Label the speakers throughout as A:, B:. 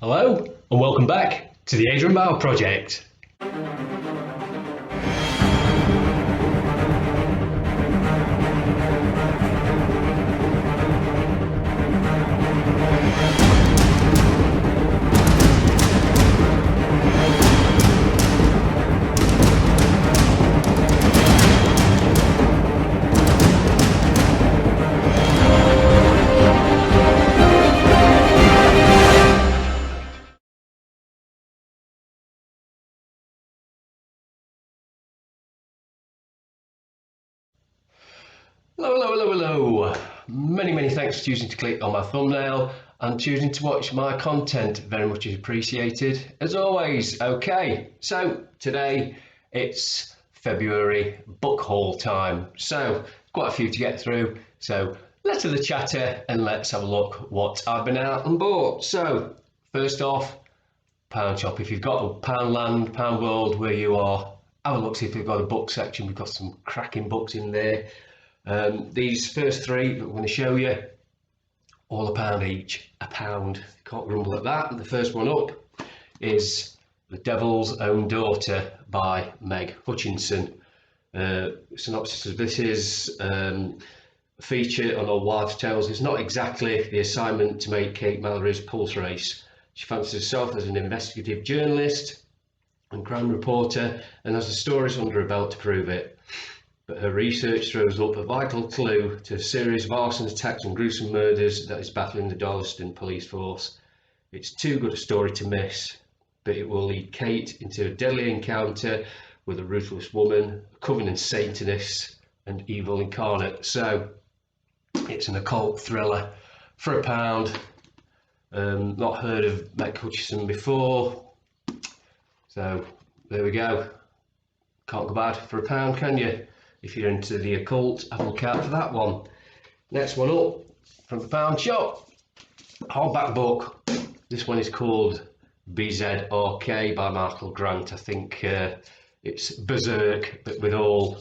A: Hello and welcome back to the Adrian Project. Hello. Many thanks for choosing to click on my thumbnail and choosing to watch my content. Very much appreciated as always. Okay, so today it's February book haul time. So quite a few to get through. So let's have the chatter and let's have a look what I've been out and bought. So first off, Pound Shop. If you've got a Poundland, Pound World where you are, have a look, see if they've got a book section. We've got some cracking books in there. These first three that I'm going to show you, all £1 each. £1, can't grumble at that. And the first one up is The Devil's Own Daughter by Meg Hutchinson. Synopsis of this is a feature on Old Wives' Tales. It's not exactly the assignment to make Kate Mallory's pulse race. She fancies herself as an investigative journalist and crime reporter and has the stories under her belt to prove it. But her research throws up a vital clue to a series of arson attacks and gruesome murders that is battling the Darlaston police force. It's too good a story to miss, but it will lead Kate into a deadly encounter with a ruthless woman, a covenant Satanist, and evil incarnate. So it's an occult thriller for £1. Not heard of Meg Hutchinson before, so there we go. Can't go bad for £1, can you? If you're into the occult, have a look out for that one. Next one up from the Pound Shop, hardback book. This one is called Bzed by Michael Grant. I think it's Berserk, but with all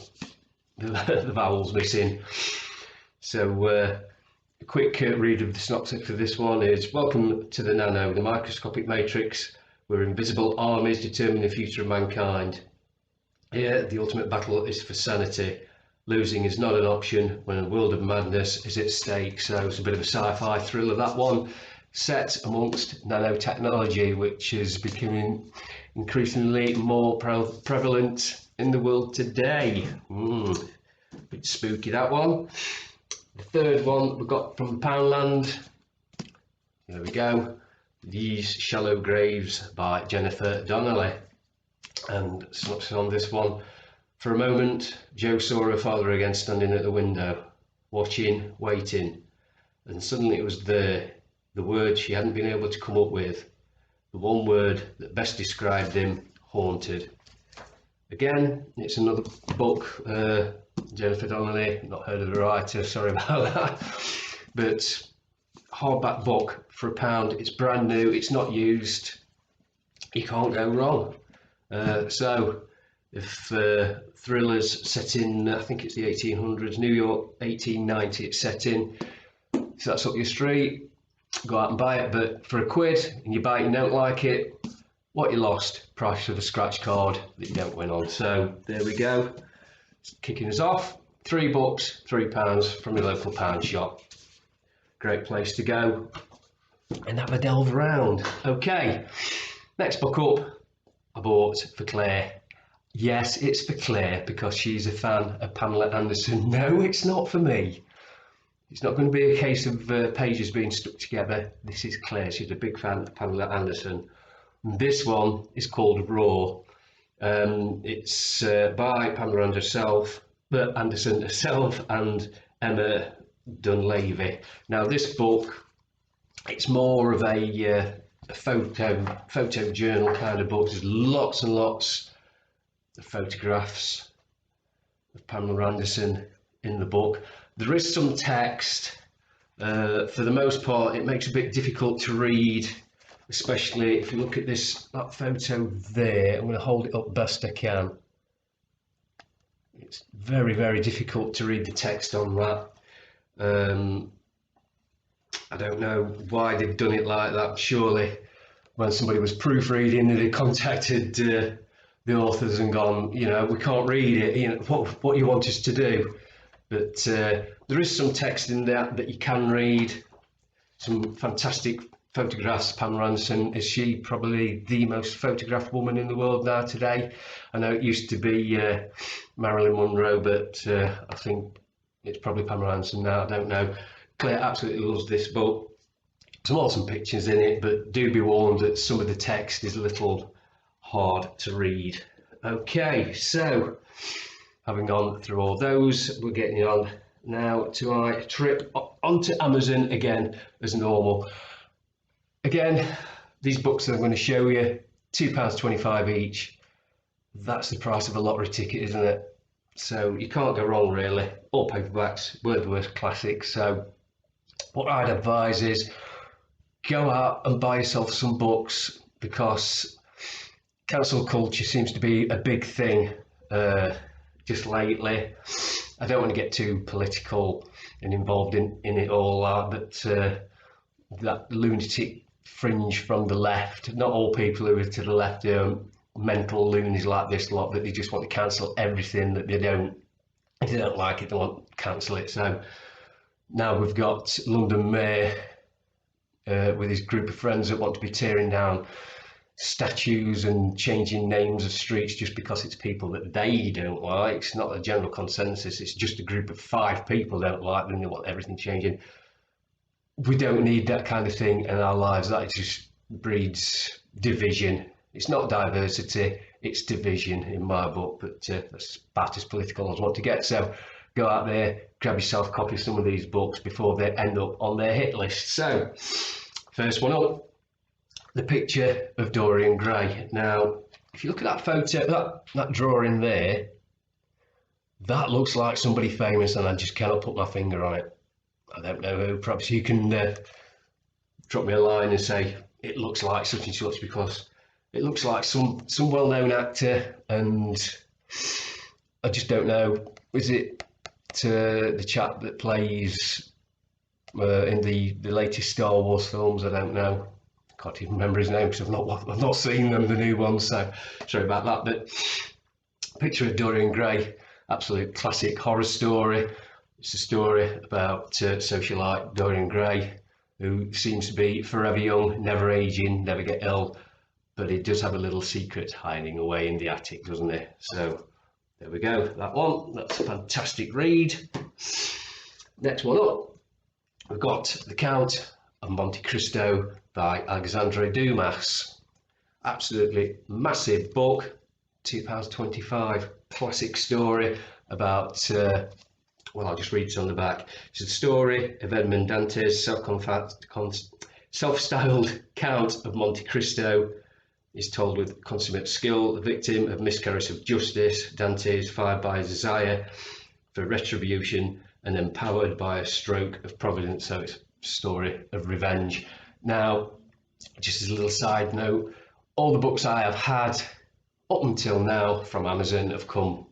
A: the vowels missing. So a quick read of the synopsis for this one is: welcome to the Nano, the microscopic matrix where invisible armies determine the future of mankind. Here, the ultimate battle is for sanity. Losing is not an option when a world of madness is at stake. So it's a bit of a sci-fi thriller, that one, set amongst nanotechnology, which is becoming increasingly more prevalent in the world today. Bit spooky, that one. The third one we've got from Poundland. There we go. These Shallow Graves by Jennifer Donnelly. And synopsis on this one: for a moment, Jo saw her father again standing at the window, watching, waiting, and suddenly it was there, the word she hadn't been able to come up with, the one word that best described him: haunted. Again, it's another book, Jennifer Donnelly, not heard of the writer, sorry about that, but hardback book for £1. It's brand new, it's not used, you can't go wrong. So if thrillers set in, I think it's the 1800s, New York, 1890 it's set in, so that's up your street, go out and buy it. But for £1 and you buy it and you don't like it, what you lost? Price of a scratch card that you don't win on. So there we go, kicking us off. 3 books, £3 from your local Pound Shop. Great place to go and have a delve around. Okay, next book up I bought for Claire. Yes, it's for Claire because she's a fan of Pamela Anderson. No, it's not for me. It's not going to be a case of pages being stuck together. This is Claire. She's a big fan of Pamela Anderson. And this one is called Raw. It's by Pamela Anderson herself and Emma Dunleavy. Now this book, it's more of a photo journal kind of book. There's lots and lots of photographs of Pamela Anderson in the book. There is some text. For the most part, it makes it a bit difficult to read, especially if you look at that photo there. I'm going to hold it up best I can. It's very difficult to read the text on that. I don't know why they've done it like that. Surely when somebody was proofreading, they contacted the authors and gone, you know, we can't read it, you know, what you want us to do. But there is some text in that you can read, some fantastic photographs. Pamela Anderson, is she probably the most photographed woman in the world now today? I know it used to be Marilyn Monroe, but I think it's probably Pamela Anderson now, I don't know. Claire absolutely loves this book. Some awesome pictures in it, but do be warned that some of the text is a little hard to read. Okay, so having gone through all those, we're getting on now to our trip onto Amazon again as normal. Again, these books that I'm going to show you, £2.25 each. That's the price of a lottery ticket, isn't it? So you can't go wrong really. All paperbacks, Wordsworth classics. So what I'd advise is go out and buy yourself some books, because cancel culture seems to be a big thing just lately. I don't want to get too political and involved in it all, but that lunatic fringe from the left, not all people who are to the left are mental loonies like this lot, that they just want to cancel everything that they don't, if they don't like it, they want to cancel it. So now we've got London Mayor with his group of friends that want to be tearing down statues and changing names of streets just because it's people that they don't like. It's not a general consensus, it's just a group of 5 people don't like them, they want everything changing. We don't need that kind of thing in our lives. That just breeds division. It's not diversity, it's division in my book, but that's about as political as I want to get. So go out there, grab yourself a copy of some of these books before they end up on their hit list. So first one up, the picture of Dorian Gray. Now, if you look at that photo, that drawing there, that looks like somebody famous, and I just cannot put my finger on it. I don't know who. Perhaps you can drop me a line and say it looks like such and such, because it looks like some well-known actor, and I just don't know. Is it the chap that plays in the latest Star Wars films? I don't know. Can't even remember his name because I've not seen them, the new ones. So sorry about that. But picture of Dorian Gray, absolute classic horror story. It's a story about socialite Dorian Gray, who seems to be forever young, never aging, never get ill, but he does have a little secret hiding away in the attic, doesn't he? So there we go, that one. That's a fantastic read. Next one up, we've got The Count of Monte Cristo by Alexandre Dumas. Absolutely massive book, £2.25, classic story about well, I'll just read it on the back. It's a story of Edmond Dantes, self-styled Count of Monte Cristo, is told with consummate skill. The victim of miscarriage of justice, Dantes, fired by his desire for retribution and empowered by a stroke of providence. So it's a story of revenge. Now, just as a little side note, all the books I have had up until now from Amazon have come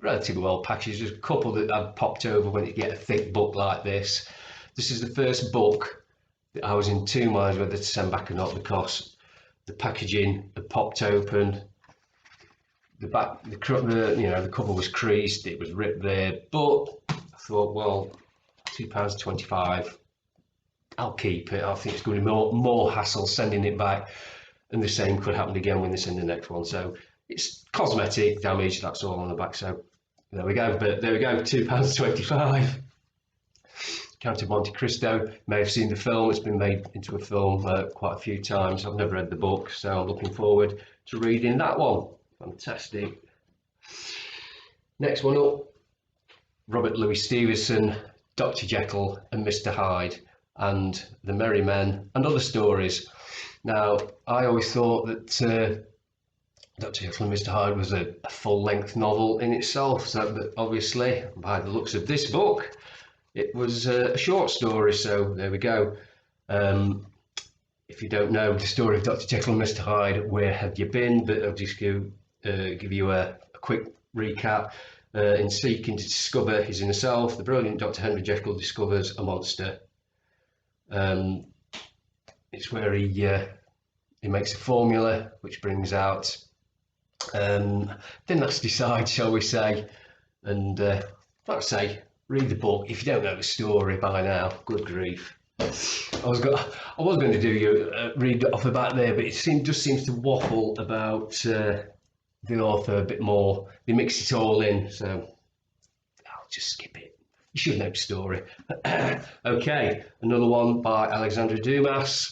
A: relatively well packaged. There's a couple that I've popped over when you get a thick book like this. This is the first book that I was in 2 minds whether to send back or not, because the packaging had popped open, the back, the cover was creased, it was ripped there, but I thought, well, £2.25, I'll keep it. I think it's going to be more hassle sending it back, and the same could happen again when they send the next one. So it's cosmetic damage, that's all on the back. So there we go. But there we go, £2.25. Count of Monte Cristo. You may have seen the film. It's been made into a film quite a few times. I've never read the book, so I'm looking forward to reading that one. Fantastic. Next one up, Robert Louis Stevenson, Dr. Jekyll and Mr. Hyde, and The Merry Men and Other Stories. Now, I always thought that Dr. Jekyll and Mr. Hyde was a full-length novel in itself, so, but obviously, by the looks of this book, it was a short story, so there we go. If you don't know the story of Dr. Jekyll and Mr. Hyde, where have you been? But I'll just give you a quick recap. In seeking to discover his inner self, the brilliant Dr. Henry Jekyll discovers a monster. It's where he he makes a formula which brings out the nasty side, shall we say. And like I say, read the book if you don't know the story by now. Good grief. I was going to do you read off about there, but it just seems to waffle about the author a bit more. They mix it all in, so I'll just skip it. You should know the story. Okay, another one by Alexandre Dumas,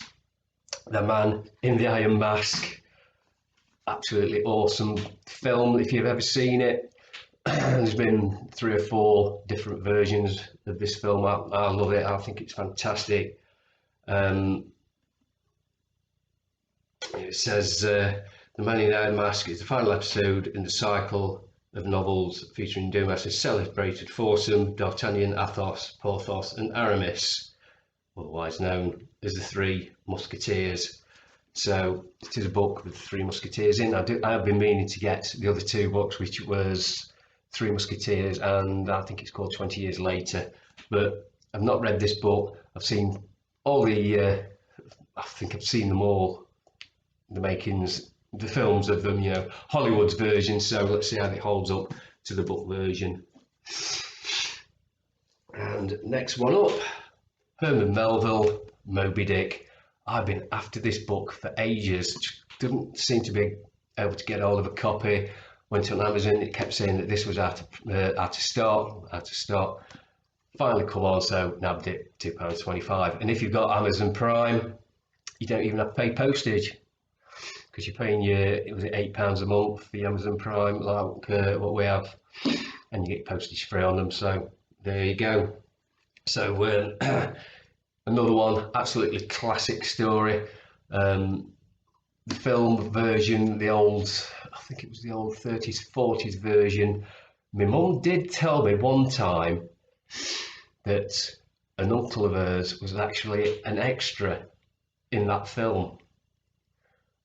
A: The Man in the Iron Mask. Absolutely awesome film if you've ever seen it. There's been 3 or 4 different versions of this film. I love it. I think it's fantastic. It says The Man in the Iron Mask is the final episode in the cycle of novels featuring Dumas' celebrated foursome, D'Artagnan, Athos, Porthos and Aramis, otherwise known as the Three Musketeers. So it is a book with 3 Musketeers in. I've been meaning to get the other 2 books, which was Three Musketeers and I think it's called 20 Years Later, but I've not read this book. I've seen all the I think I've seen them all, the makings, the films of them, you know, Hollywood's version, so let's see how it holds up to the book version. And next one up, Herman Melville, Moby Dick. I've been after this book for ages, didn't seem to be able to get hold of a copy. Went on Amazon, it kept saying that this was out of stock. Finally come on, so nabbed it, £2.25. And if you've got Amazon Prime, you don't even have to pay postage, because you're paying £8 a month for your Amazon Prime, like what we have, and you get postage free on them. So there you go. So another one, absolutely classic story. The film version, I think it was the old 30s, 40s version. My mum did tell me one time that an uncle of hers was actually an extra in that film.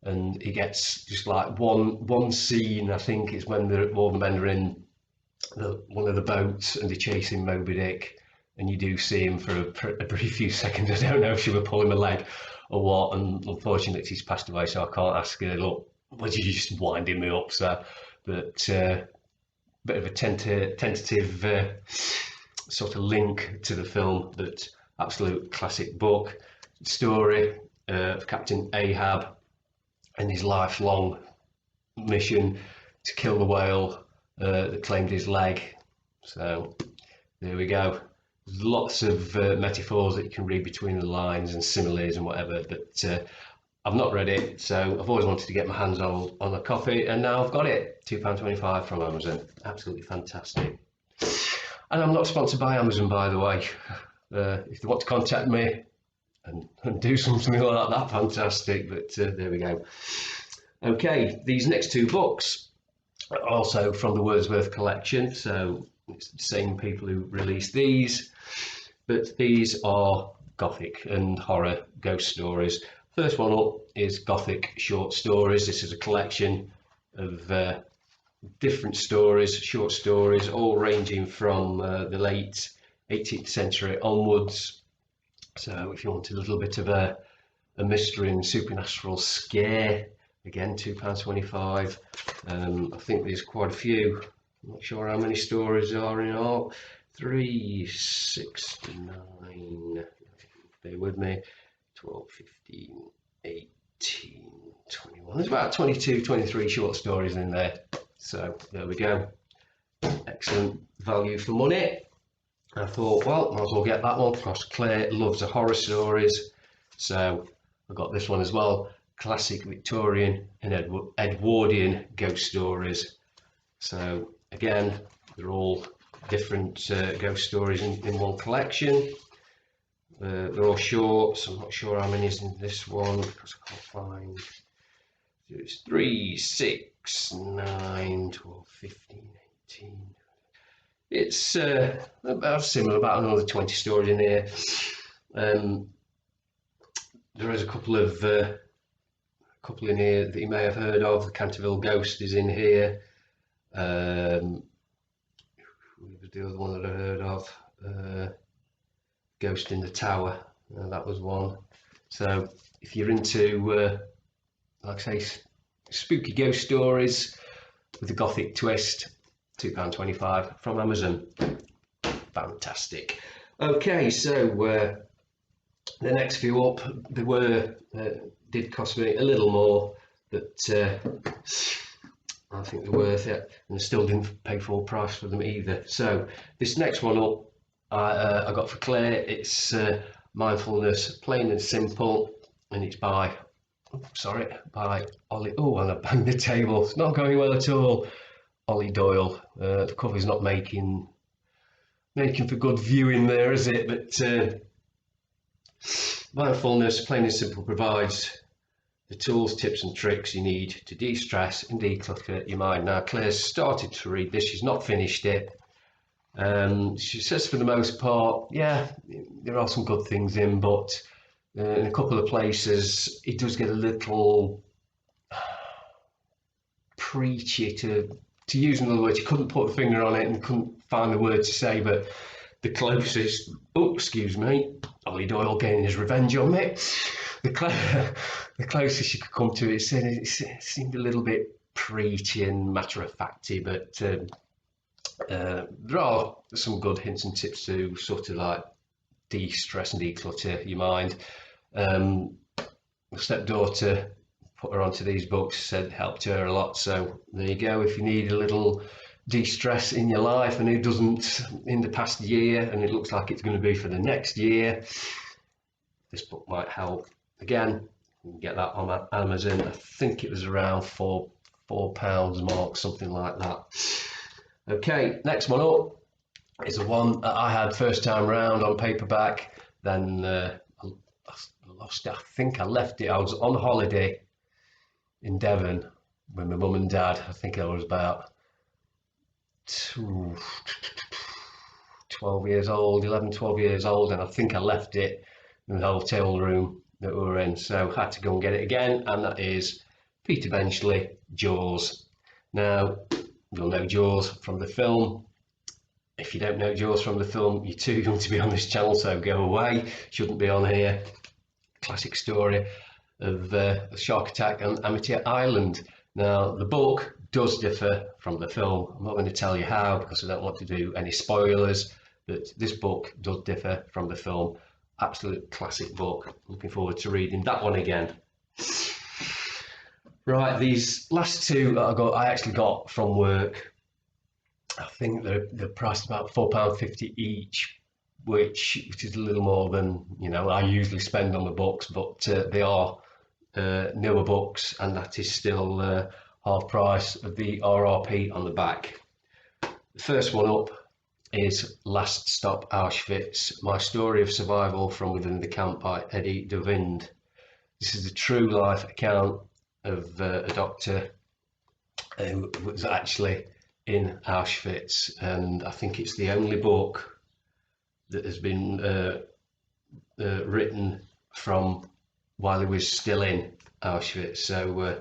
A: And he gets just like one scene, I think it's when all the men are in one of the boats and they're chasing Moby Dick, and you do see him for a brief few seconds. I don't know if she were pulling my leg or what, and unfortunately she's passed away, so I can't ask her, look, was you just winding me up? So, but bit of a tentative sort of link to the film, but absolute classic book. Story of Captain Ahab and his lifelong mission to kill the whale that claimed his leg. So there we go. There's lots of metaphors that you can read between the lines and similes and whatever, but I've not read it, so I've always wanted to get my hands on a copy, and now I've got it. £2.25 from Amazon. Absolutely fantastic. And I'm not sponsored by Amazon, by the way. If they want to contact me and do something like that, fantastic, but there we go. Okay, these next 2 books are also from the Wordsworth collection, so it's the same people who released these, but these are Gothic and horror ghost stories. First one up is Gothic short stories. This is a collection of different stories, short stories, all ranging from the late 18th century onwards. So if you want a little bit of a mystery and supernatural scare, again, £2.25. I think there's quite a few. I'm not sure how many stories there are in all. 3, 6, 9, bear with me, 12, 15, 18, 21. There's about 22, 23 short stories in there. So there we go. Excellent value for money. I thought, well, might as well get that one because Claire loves the horror stories. So I got this one as well. Classic Victorian and Edwardian ghost stories. So again, they're all different ghost stories in one collection. They're all short, so I'm not sure how many is in this one because I can't find. It's 3, 6, 9, 12, 15, 18. It's about similar, about another 20 stories in here. There is a couple in here that you may have heard of. The Canterville Ghost is in here. Who was the other one that I heard of? Ghost in the Tower. That was one. So if you're into like I say, spooky ghost stories with a Gothic twist. £2.25 from Amazon. Fantastic. Okay, so the next few up, they were did cost me a little more, but I think they're worth it, and I still didn't pay full price for them either. So this next one up, I got for Claire. It's Mindfulness, Plain and Simple, and it's by Ollie. Oh, and I banged the table. It's not going well at all. Ollie Doyle. The cover's not making for good viewing there, is it? But Mindfulness, Plain and Simple provides the tools, tips and tricks you need to de-stress and declutter your mind. Now, Claire's started to read this. She's not finished it. She says for the most part, yeah, there are some good things in, but in a couple of places it does get a little preachy, to use another word. She couldn't put a finger on it and couldn't find the word to say, but the closest, Ollie Doyle getting his revenge on me. The closest you could come to it, it seemed a little bit preachy and matter-of-facty, but there are some good hints and tips to sort of like de-stress and declutter your mind. My stepdaughter put her onto these books, said it helped her a lot, so there you go. If you need a little de-stress in your life, and who doesn't in the past year, and it looks like it's going to be for the next year, this book might help. Again, you can get that on Amazon. I think it was around £4 mark, something like that. Okay, next one up is the one that I had first time round on paperback. Then I lost it. I think I left it. I was on holiday in Devon with my mum and dad. I think I was about 12 years old, 11, 12 years old, and I think I left it in the hotel room that we were in, so I had to go and get it again, and that is Peter Benchley, Jaws. Now, you'll know Jaws from the film. If you don't know Jaws from the film, you're too young to be on this channel, so go away. Shouldn't be on here. Classic story of a shark attack on Amateur Island. Now, the book does differ from the film. I'm not going to tell you how because I don't want to do any spoilers, but this book does differ from the film. Absolute classic book. Looking forward to reading that one again. Right, these last two that I actually got from work. I think they're priced about £4.50 each, which is a little more than I usually spend on the books, but they are newer books, and that is still half price of the RRP on the back. The first one up is Last Stop Auschwitz, My Story of Survival from Within the Camp by Eddie de Vind. This is a true life account of a doctor who was actually in Auschwitz, and I think it's the only book that has been written from while he was still in Auschwitz. So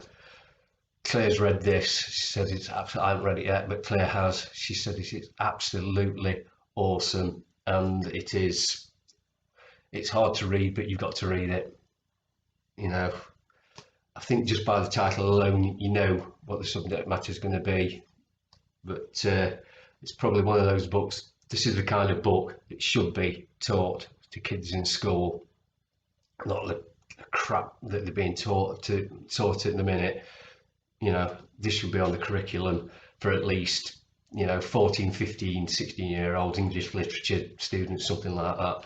A: Claire's read this. She said it's absolutely, I haven't read it yet, but Claire has. She said it's absolutely awesome, and it's hard to read, but you've got to read it. I think just by the title alone, you know what the subject matter is going to be. But it's probably one of those books. This is the kind of book that should be taught to kids in school, not the crap that they're being taught in the minute. This should be on the curriculum for at least 14, 15, 16-year-old English literature students, something like that.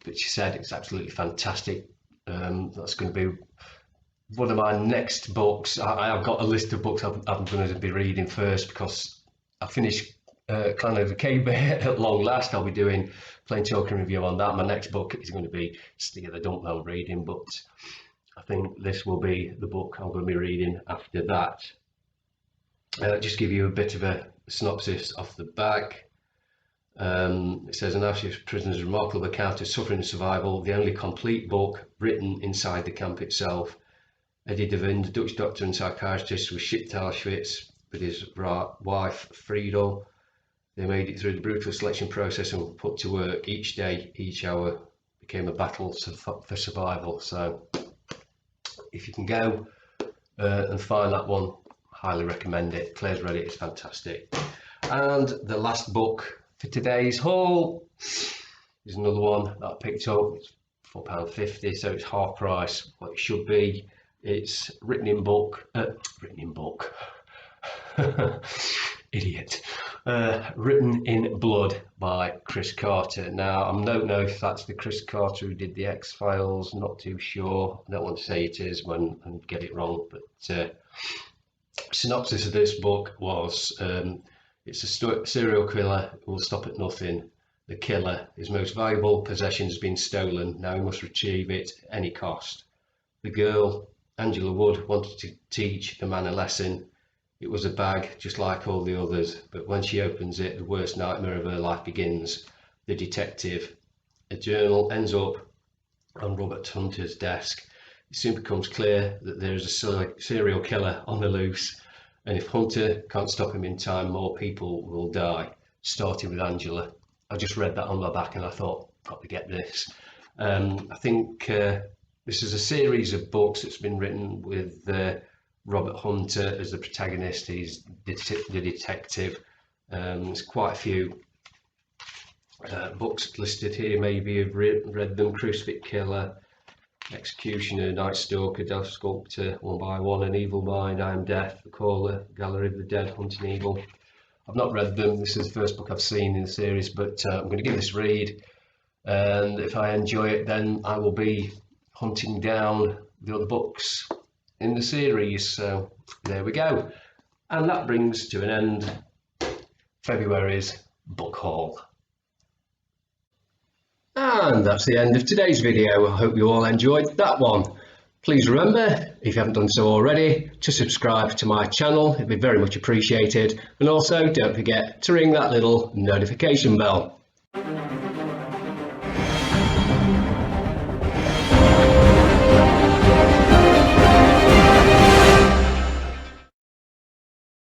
A: But she said it's absolutely fantastic. That's going to be one of my next books. I've got a list of books I'm going to be reading first, because I finished Clan of the Cave Bear at long last. I'll be doing plain talking review on that. My next book is going to be Stick of the Dump that I'm reading, but I think this will be the book I'm going to be reading after that. Just give you a bit of a synopsis off the back. It says, an Auschwitz prisoner's remarkable account of suffering and survival, the only complete book written inside the camp itself. Eddie de Vind, Dutch doctor and psychiatrist, was shipped to Auschwitz with his wife Friedel. They made it through the brutal selection process and were put to work. Each day, each hour became a battle for survival. So if you can go and find that one, highly recommend it. Claire's read it, it's fantastic. And the last book for today's haul is another one that I picked up. It's £4.50, so it's half price what it should be. It's written in book, idiot. Written in Blood by Chris Carter. Now, I don't know if that's the Chris Carter who did the X-Files, not too sure. I don't want to say it is and get it wrong, but synopsis of this book was it's a serial killer who will stop at nothing. The killer, his most valuable possession has been stolen. Now he must retrieve it at any cost. The girl, Angela Wood, wanted to teach the man a lesson. It was a bag just like all the others, but when she opens it, the worst nightmare of her life begins. The detective. A journal ends up on Robert Hunter's desk. It soon becomes clear that there is a serial killer on the loose, and if Hunter can't stop him in time, more people will die, starting with Angela. I just read that on my back and I thought, got to get this. I think this is a series of books that's been written with Robert Hunter as the protagonist. He's the detective. There's quite a few books listed here. Maybe you've read them: Crucifix Killer, Executioner, Night Stalker, Death Sculptor, One by One, An Evil Mind, I Am Death, The Caller, Gallery of the Dead, Hunting Evil. I've not read them. This is the first book I've seen in the series, but I'm going to give this a read, and if I enjoy it, then I will be hunting down the other books in the series. So there we go, and that brings to an end February's book haul. And that's the end of today's video. I hope you all enjoyed that one. Please remember, if you haven't done so already, to subscribe to my channel. It'd be very much appreciated. And also don't forget to ring that little notification bell.